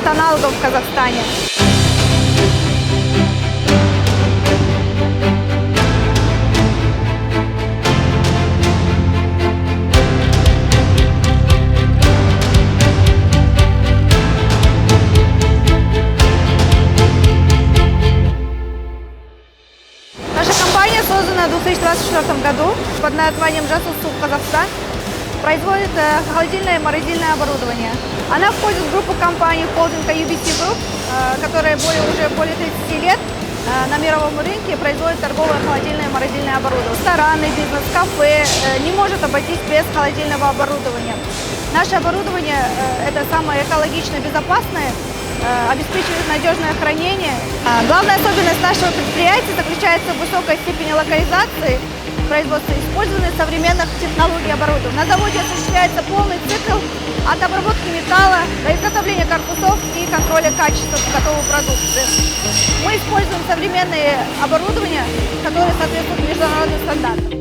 аналогов в Казахстане. Наша компания создана в 2024 году под названием Жасусу Казахстан. Производит холодильное и морозильное оборудование. Она входит в группу компаний холдинга UBC Group, которая уже более 30 лет на мировом рынке производит торговое холодильное и морозильное оборудование. Рестораны, бизнес, кафе не может обойтись без холодильного оборудования. Наше оборудование это самое экологично безопасное, обеспечивает надежное хранение. Главная особенность нашего предприятия заключается в высокой степени локализации производства использования современных технологий оборудования. На заводе осуществляется полный цикл от обработки металла до изготовления корпусов и контроля качества готовой продукции. Мы используем современные оборудования, которые соответствуют международным стандартам.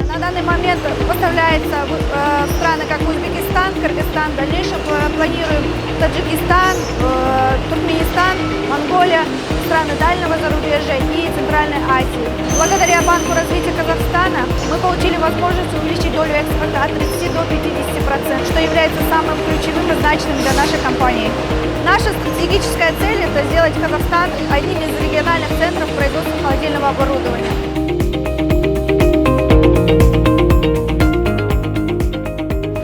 На данный момент поставляется в страны как Узбекистан, Кыргызстан. В дальнейшем планируем Таджикистан, Туркменистан, Монголия, страны дальнего зарубежья и Центральной Азии. Благодаря Банку развития Казахстана мы получили возможность увеличить долю экспорта от 30 до 50%, что является самым ключевым и значимым для нашей компании. Наша стратегическая цель – это сделать Казахстан одним из региональных центров производства холодильного оборудования.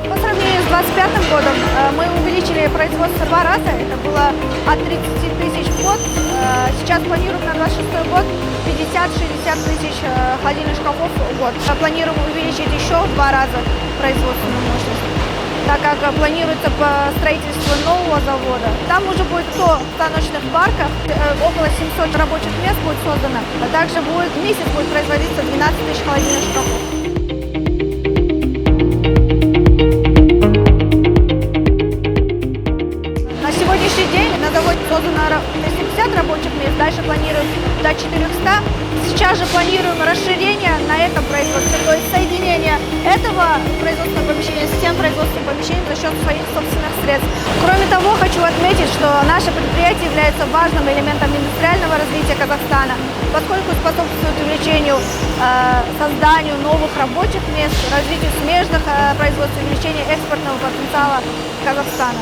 По сравнению с 2025 годом мы увеличили производство в 2 раза, это было от 30 тысяч под. Сейчас планируем на 2026 год 50-60 тысяч холодильных шкафов в год. Планируем увеличить еще в 2 раза производственную мощность, так как планируется строительство нового завода. Там уже будет 100 станочных парков, около 700 рабочих мест будет создано, а также в месяц будет производиться 12 тысяч холодильных шкафов. На сегодняшний день на заводе создано 250 рабочих мест, дальше планируем до 400. Сейчас же планируем расширение на этом производстве, то есть соединение этого производственного помещения с тем производственным помещением за счет своих собственных средств. Кроме того, хочу отметить, что наше предприятие является важным элементом индустриального развития Казахстана, поскольку способствует увеличению, созданию новых рабочих мест, развитию смежных производств, увеличению экспортного потенциала Казахстана.